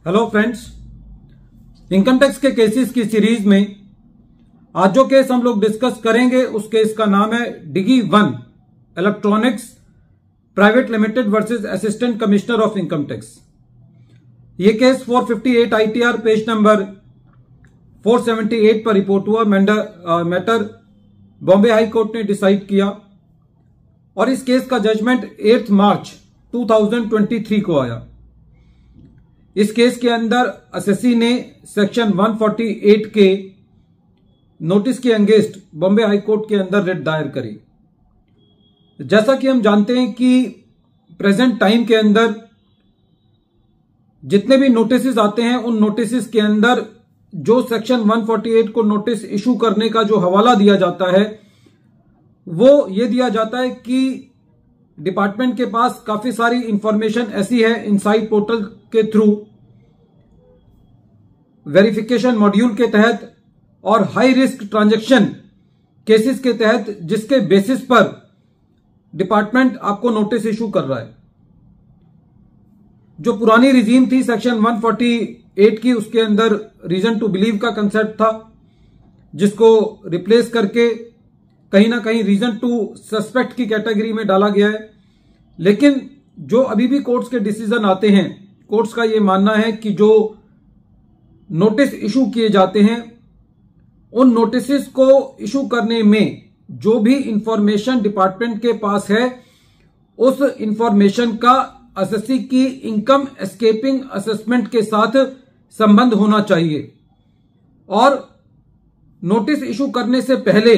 Hello friends, income tax के cases की series में आज जो केस हम लोग डिस्कस करेंगे उस केस का नाम है डिगी 1 electronics private limited versus assistant commissioner of income tax. ये केस 458 ITR पेज नंबर 478 पर रिपोर्ट हुआ। मैटर बॉम्बे हाई कोर्ट ने डिसाइड किया और इस केस का जजमेंट 8 मार्च 2023 को आया। इस केस के अंदर एसएससी ने सेक्शन 148 के नोटिस के अगेंस्ट बॉम्बे हाई कोर्ट के अंदर रिट दायर करी। जैसा कि हम जानते हैं कि प्रेजेंट टाइम के अंदर जितने भी नोटिस आते हैं उन नोटिस के अंदर जो सेक्शन 148 को नोटिस इशू करने का जो हवाला दिया जाता है वो ये दिया जाता है कि डिपार्टमेंट के पास काफी सारी इंफॉर्मेशन ऐसी है इनसाइड पोर्टल के थ्रू, वेरिफिकेशन मॉड्यूल के तहत और हाई रिस्क ट्रांजैक्शन केसेस के तहत, जिसके बेसिस पर डिपार्टमेंट आपको नोटिस इशू कर रहा है। जो पुरानी रिजीम थी सेक्शन 148 की, उसके अंदर रीजन टू बिलीव का कंसेप्ट था, जिसको रिप्लेस करके कहीं ना कहीं रीजन टू सस्पेक्ट की कैटेगरी में डाला गया है। लेकिन जो अभी भी कोर्ट्स के डिसीजन आते हैं, कोर्ट्स का यह मानना है कि जो नोटिस इशू किए जाते हैं उन नोटिस को इशू करने में जो भी इंफॉर्मेशन डिपार्टमेंट के पास है उस इंफॉर्मेशन का एसएससी की इनकम एस्केपिंग असेसमेंट के साथ संबंध होना चाहिए। और नोटिस इशू करने से पहले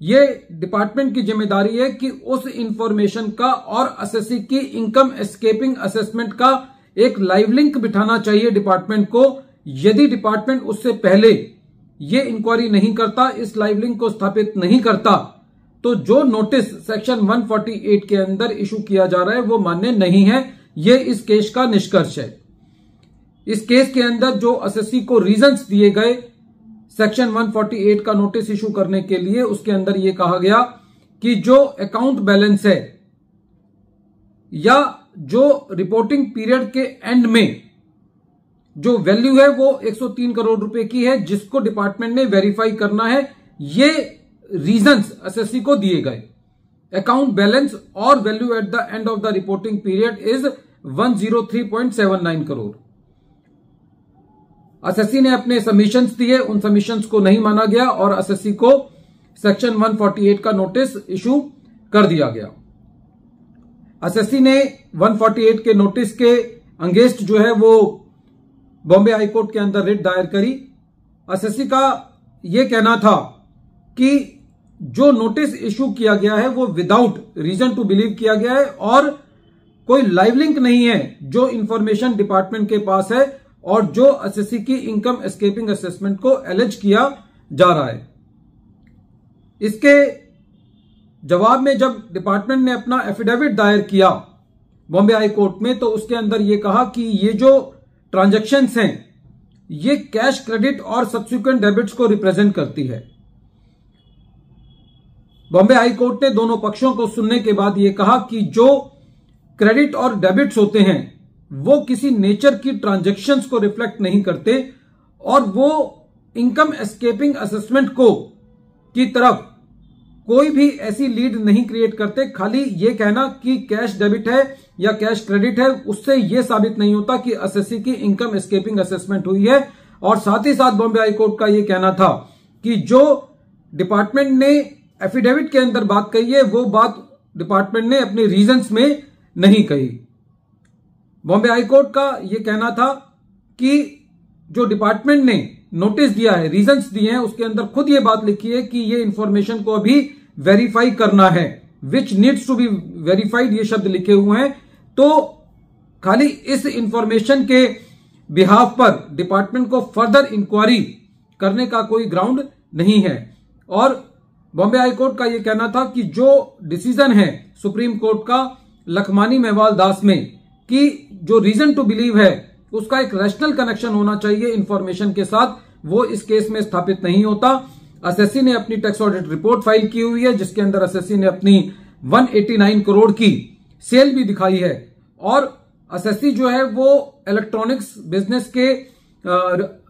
ये डिपार्टमेंट की जिम्मेदारी है कि उस इंफॉर्मेशन का और एसएससी की इनकम एस्केपिंग असेसमेंट का एक लाइव लिंक बिठाना चाहिए डिपार्टमेंट को। यदि डिपार्टमेंट उससे पहले ये इंक्वायरी नहीं करता, इस लाइव लिंक को स्थापित नहीं करता, तो जो नोटिस सेक्शन 148 के अंदर इशू किया जा रहा है वो मान्य नहीं है। ये इस केस का निष्कर्ष है। इस केस के अंदर जो एसएससी को रीजंस दिए गए सेक्शन 148 का नोटिस इशू करने के लिए, उसके अंदर यह कहा गया कि जो अकाउंट बैलेंस है या जो रिपोर्टिंग पीरियड के एंड में जो वैल्यू है वो 103 करोड़ रुपए की है, जिसको डिपार्टमेंट ने वेरीफाई करना है। ये रीजंस एसएससी को दिए गए। अकाउंट बैलेंस और value at the end of the reporting period is 103.79 crore. SSC ने अपने सबमिशंस दिए, उन सबमिशंस को नहीं माना गया और एसएससी को सेक्शन 148 का नोटिस इशू कर दिया गया। एसएससी ने 148 के नोटिस के अगेंस्ट जो है वो बॉम्बे हाई कोर्ट के अंदर रिट दायर करी। एसएससी का यह कहना था कि जो नोटिस इशू किया गया है वो विदाउट रीजन टू बिलीव किया गया है और कोई लाइव लिंक नहीं है जो इंफॉर्मेशन डिपार्टमेंट के पास है और जो एसएससी की इनकम एस्केपिंग असेसमेंट को एलिज किया जा रहा है। इसके जवाब में जब डिपार्टमेंट ने अपना एफिडेविट दायर किया बॉम्बे हाई कोर्ट में, तो उसके अंदर यह कहा कि ये जो ट्रांजैक्शंस हैं ये कैश क्रेडिट और सब्सिक्वेंट डेबिट्स को रिप्रेजेंट करती है। बॉम्बे हाई कोर्ट ने दोनों पक्षों को सुनने के बाद यह कहा कि जो क्रेडिट और डेबिट्स होते हैं वो किसी नेचर की ट्रांजैक्शंस को रिफ्लेक्ट नहीं करते और वो इनकम एस्केपिंग असेसमेंट को की तरफ कोई भी ऐसी लीड नहीं क्रिएट करते। खाली ये कहना कि कैश डेबिट है या कैश क्रेडिट है, उससे यह साबित नहीं होता कि एसएससी की इनकम एस्केपिंग असेसमेंट हुई है। और साथ ही साथ बॉम्बे हाई कोर्ट का यह कहना था कि जो डिपार्टमेंट ने एफिडेविट के अंदर बात कही है वो बात डिपार्टमेंट ने अपने रीजंस में नहीं कही। बॉम्बे हाई कोर्ट का यह कहना था कि जो डिपार्टमेंट ने नोटिस दिया है, रीजंस दिए हैं, उसके अंदर खुद यह बात लिखी है कि ये इंफॉर्मेशन को अभी वेरीफाई करना है, which needs to be verified, ये शब्द लिखे हुए हैं। तो खाली इस इंफॉर्मेशन के बिहाफ पर डिपार्टमेंट को फर्दर इंक्वायरी करने का कोई ग्राउंड नहीं है। और बॉम्बे हाई कोर्ट का यह कहना था कि जो डिसीजन है सुप्रीम कोर्ट का लखमानी मेहवाल दास में कि जो रीजन टू बिलीव है उसका एक रैशनल कनेक्शन होना चाहिए इंफॉर्मेशन के साथ, वो इस केस में स्थापित नहीं होता। एसएससी ने अपनी टैक्स ऑडिट रिपोर्ट फाइल की हुई है जिसके अंदर एसएससी ने अपनी 189 करोड़ की सेल भी दिखाई है और असेसी जो है वो इलेक्ट्रॉनिक्स बिजनेस के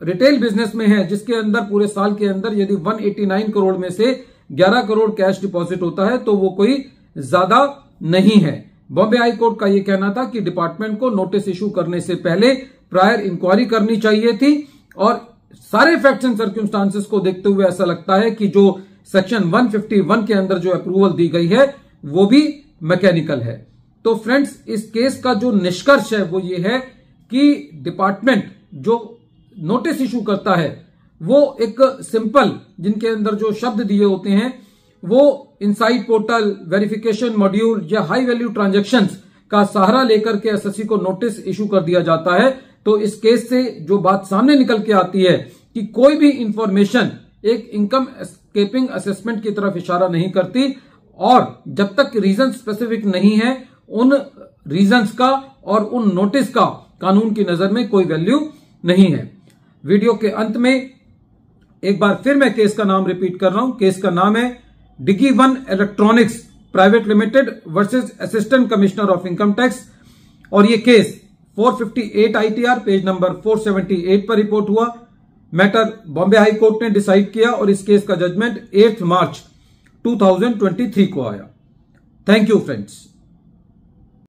रिटेल बिजनेस में है, जिसके अंदर पूरे साल के अंदर यदि 189 करोड़ में से 11 करोड़ कैश डिपॉजिट होता है तो वो कोई ज्यादा नहीं है। बॉम्बे हाई कोर्ट का यह कहना था कि डिपार्टमेंट को नोटिस इशू करने से पहले प्रायर इंक्वायरी करनी चाहिए थी, और सारे फैक्ट्स एंड सर्कमस्टांसेस को देखते हुए ऐसा लगता है कि जो सेक्शन 151 के अंदर जो अप्रूवल दी गई है वो भी मैकेनिकल है। तो फ्रेंड्स, इस केस का जो निष्कर्ष है वो ये है कि डिपार्टमेंट जो नोटिस इशू करता है वो एक सिंपल, जिनके अंदर जो शब्द दिए होते हैं वो इनसाइड पोर्टल, वेरिफिकेशन मॉड्यूल या हाई वैल्यू ट्रांजैक्शंस का सहारा लेकर के एसएससी को नोटिस इशू कर दिया जाता है। तो इस केस से जो बात सामने निकल के आती है कि कोई भी इंफॉर्मेशन एक इनकम एस्केपिंग असेसमेंट की तरफ इशारा नहीं करती, और जब तक रीजन स्पेसिफिक नहीं है उन रीजंस का और उन नोटिस का कानून की नजर में कोई वैल्यू नहीं है। वीडियो के अंत में एक बार फिर मैं केस का नाम रिपीट कर रहा हूं। केस का नाम है Digi one electronics private limited versus assistant commissioner of income tax, और ये केस 458 ITR पेज नंबर 478 पर रिपोर्ट हुआ। मैटर बॉम्बे हाई कोर्ट ने डिसाइड किया और इस केस का जजमेंट 8 मार्च 2023 को आया। Thank you friends.